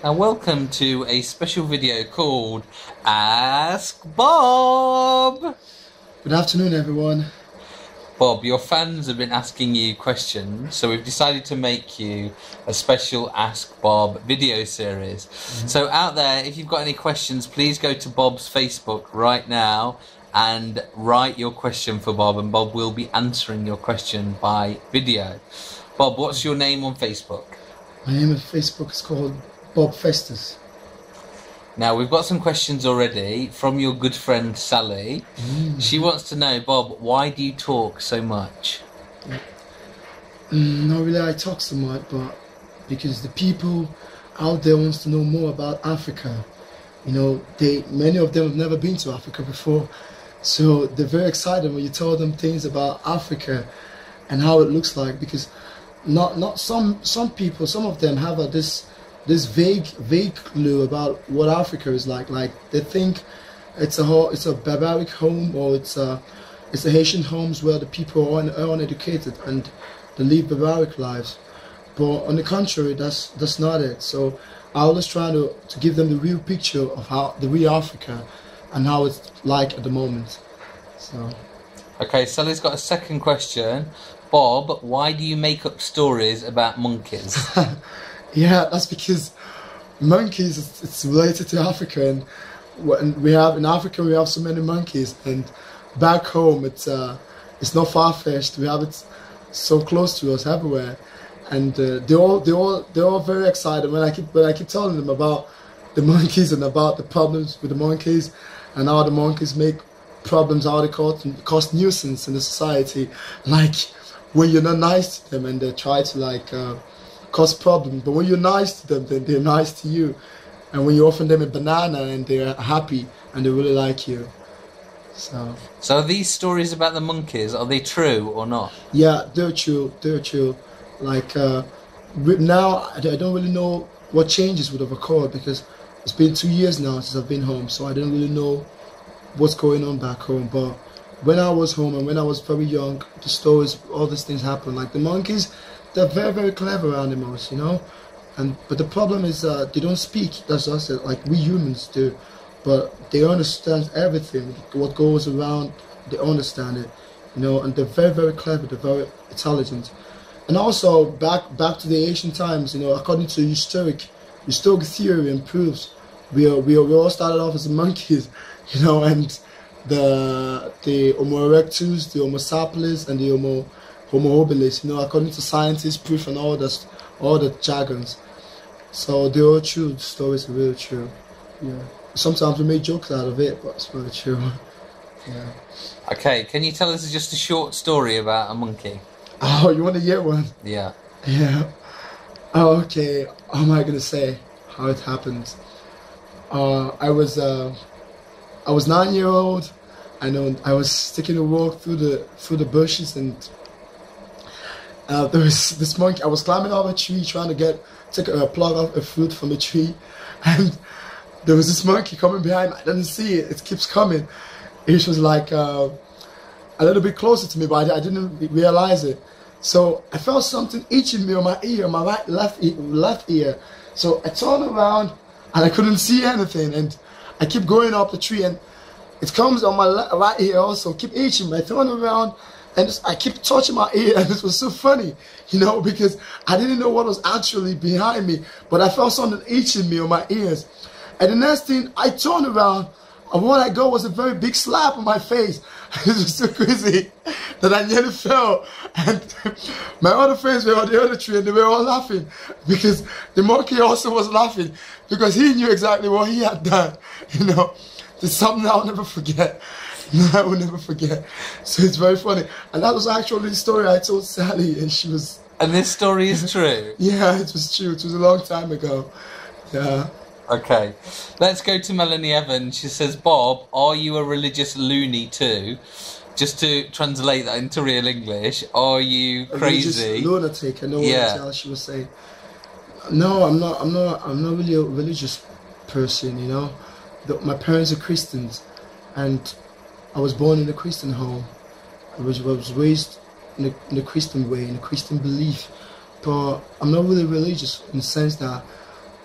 and welcome to a special video called Ask Bob. Good afternoon, everyone. Bob, your fans have been asking you questions, so we've decided to make you a special Ask Bob video series. So out there, if you've got any questions, please go to Bob's Facebook right now and write your question for Bob, and Bob will be answering your question by video. Bob, what's your name on Facebook? My name on Facebook is called Bob Festus. Now, we've got some questions already from your good friend Sally. She wants to know, Bob, why do you talk so much? Not really I talk so much, but because the people out there wants to know more about Africa. You know, many of them have never been to Africa before, so they're very excited when you tell them things about Africa and how it looks like. Because some people, some of them have this vague clue about what Africa is like. Like they think it's a barbaric home, or it's a Haitian homes where the people are uneducated and they live barbaric lives. But on the contrary, that's not it. So I always try to give them the real picture of how the real Africa and how it's like at the moment. So. Okay, Sally's got a second question. Bob, why do you make up stories about monkeys? Yeah, that's because monkeys, it's related to Africa, and in Africa we have so many monkeys, and back home it's not far-fetched. We have it so close to us everywhere, and they're all very excited when I keep telling them about the monkeys and about the problems with the monkeys and how the monkeys make problems, how they cause nuisance in the society. Like when you're not nice to them and they try to cause problems, but when you're nice to them, then they're nice to you. And when you offer them a banana, and they're happy and they really like you. So are these stories about the monkeys, are they true or not? Yeah, they're true. Like now, I don't really know what changes would have occurred, because it's been 2 years now since I've been home, so I don't really know what's going on back home. But when I was home and when I was very young, the stories, all these things happen. Like the monkeys, they're very, very clever animals, you know. But the problem is they don't speak. That's us, like we humans do. But they understand everything, what goes around. They understand it, you know. And they're very, very clever. They're very intelligent. And also back to the ancient times, you know, according to historic theory and proofs, we all started off as monkeys, you know. And the Homo erectus, the Homo sapiens, and the Homo habilis, you know, according to scientists' proof and all the jargons. So they're all true. The stories are really true. Yeah. Sometimes we make jokes out of it, but it's really true. Yeah. Okay, can you tell us just a short story about a monkey? Oh, you want to hear one? Yeah. Yeah. Oh, okay. How am I gonna say how it happened? I was 9-year-old. I know I was taking a walk through the bushes, and there was this monkey. I was climbing up a tree trying to take a plug off a fruit from a tree, and there was this monkey coming behind me. I didn't see it. It keeps coming. It was like a little bit closer to me, but I didn't realize it. So I felt something itching me on my ear, my left ear. So I turned around and I couldn't see anything, and I keep going up the tree, and it comes on my right ear also, keep itching me. I turn around and I keep touching my ear, and it was so funny, you know, because I didn't know what was actually behind me, but I felt something itching me on my ears. And the next thing, I turned around, and what I got was a very big slap on my face. It was so crazy that I nearly fell. And my other friends were on the other tree, and they were all laughing, because the monkey also was laughing, because he knew exactly what he had done, you know. It's something I'll never forget. I will never forget. So it's very funny. And that was actually the story I told Sally, and she was... And this story is true? Yeah, it was true. It was a long time ago. Yeah. Okay. Let's go to Melanie Evans. She says, Bob, are you a religious loony too? Just to translate that into real English, are you crazy? A lunatic, I know what she was saying. No, I'm not really a religious person, you know. My parents are Christians, and I was born in a Christian home. I was raised in a Christian way, in a Christian belief. But I'm not really religious in the sense that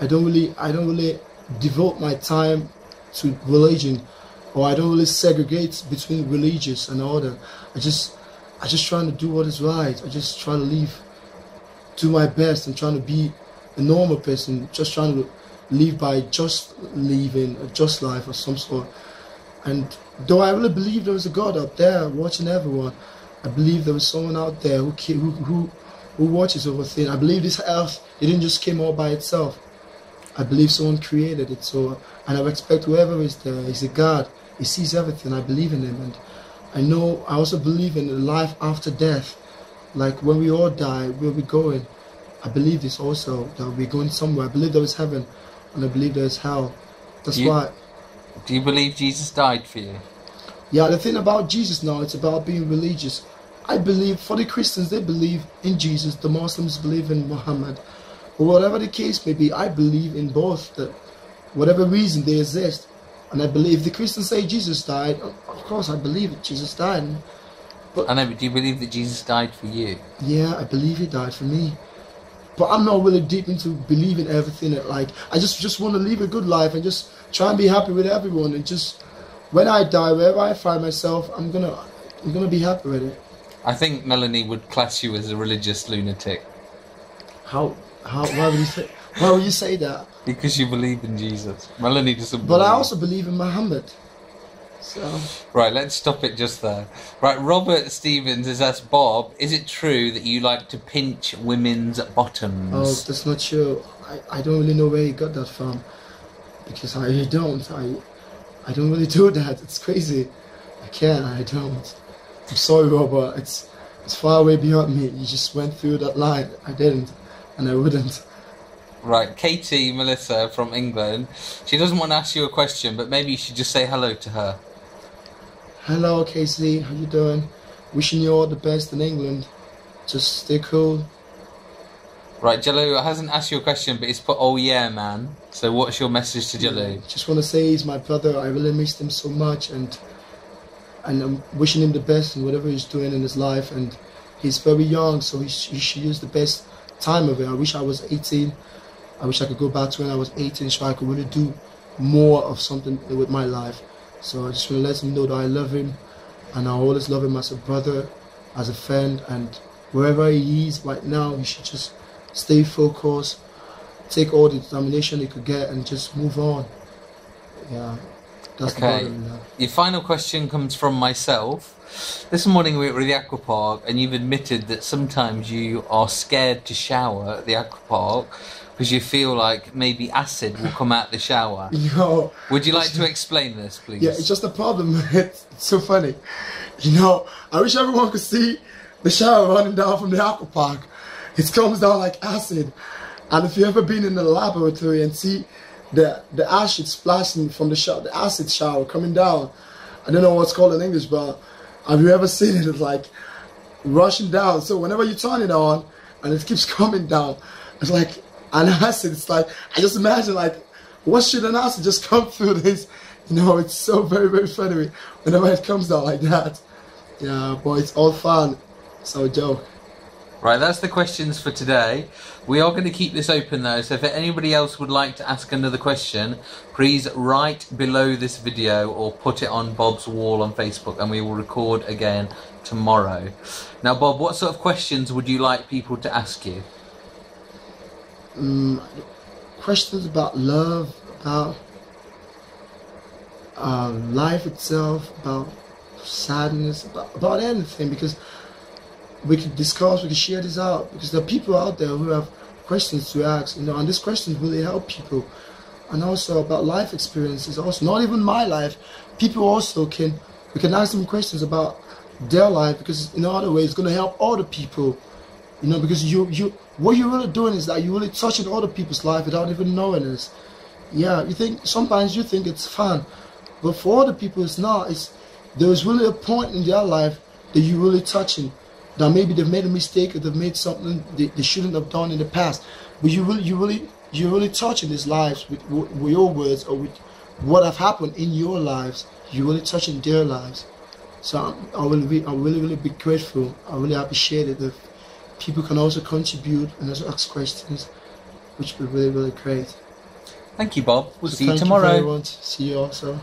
I don't really devote my time to religion, or I don't really segregate between religious and all that. I just trying to do what is right. I just try to do my best and trying to be a normal person, just trying to live by just living a just life of some sort. And though I really believe there is a God out there watching everyone, I believe there is someone out there who watches over things. I believe this earth, it didn't just came all by itself. I believe someone created it. So, and I respect whoever is there. He's a God. He sees everything. I believe in him, and I also believe in a life after death. Like when we all die, where we going? I believe this also, that we're going somewhere. I believe there is heaven, and I believe there is hell. That's why. Do you believe Jesus died for you? Yeah, the thing about Jesus now, it's about being religious. I believe, for the Christians, they believe in Jesus. The Muslims believe in Muhammad. But whatever the case may be, I believe in both. That whatever reason they exist. And I believe, if the Christians say Jesus died, of course I believe that Jesus died. But I know, but do you believe that Jesus died for you? Yeah, I believe he died for me. But I'm not really deep into believing everything. Like, I just want to live a good life and just try and be happy with everyone. And just, when I die, wherever I find myself, I'm gonna be happy with it. I think Melanie would class you as a religious lunatic. Why would you say that? Because you believe in Jesus. Melanie doesn't believe. But I also believe in Muhammad. So. Right, let's stop it just there. Right, Robert Stevens has asked Bob, is it true that you like to pinch women's bottoms? Oh, that's not true. I don't really know where he got that from. Because I don't really do that. It's crazy. I don't. I'm sorry, Robert. It's far away beyond me. You just went through that line. I didn't. And I wouldn't. Right, Katie Melissa from England. She doesn't want to ask you a question, but maybe you should just say hello to her. Hello, Casey. How you doing? Wishing you all the best in England. Just stay cool. Right, Jello hasn't asked you a question, but he's put, oh yeah, man. So what's your message to Jello? Just want to say he's my brother. I really missed him so much, and I'm wishing him the best in whatever he's doing in his life. And he's very young, so he should use the best time of it. I wish I was 18. I wish I could go back to when I was 18 so I could really do more of something with my life. So I just want to let him know that I love him, and I always love him as a brother, as a friend, and wherever he is right now, he should just stay focused, take all the determination he could get, and just move on. Yeah, that's okay. The bottom, Your final question comes from myself. This morning we were at the aqua park, and you've admitted that sometimes you are scared to shower at the aqua park because you feel like maybe acid will come out the shower. Yo, would you like to explain this, please? Yeah, it's just a problem. It's so funny. You know, I wish everyone could see the shower running down from the aqua park. It comes down like acid. And if you've ever been in the laboratory and see the acid splashing from the shower, the acid shower coming down, I don't know what's called in English, but have you ever seen it? It's like rushing down. So whenever you turn it on and it keeps coming down, it's like an acid. It's like, I just imagine, like, what should an acid just come through this? You know, it's so very, very funny whenever it comes down like that. Yeah, boy, it's all fun. So a joke. Right, that's the questions for today. We are going to keep this open though, so if anybody else would like to ask another question, please write below this video or put it on Bob's wall on Facebook, and we will record again tomorrow. Now Bob, what sort of questions would you like people to ask you? Questions about love, about life itself, about sadness, about anything, because we could discuss, we could share this out, because there are people out there who have questions to ask, you know, and these questions really help people. And also about life experiences, also not even my life. People also we can ask them questions about their life, because in other ways it's going to help other people, you know, because what you're really doing is that you're really touching other people's life without even knowing this. Yeah, sometimes you think it's fun, but for other people it's not. There's really a point in their life that you're really touching. Now maybe they've made a mistake, or they've made something they shouldn't have done in the past, but you're really touching these lives with your words, or with what have happened in your lives. You're really touching their lives. So I really be grateful. I really appreciate it if people can also contribute and also ask questions, which would be really, really great. Thank you, Bob. We'll So see you thank tomorrow. very much. See you also.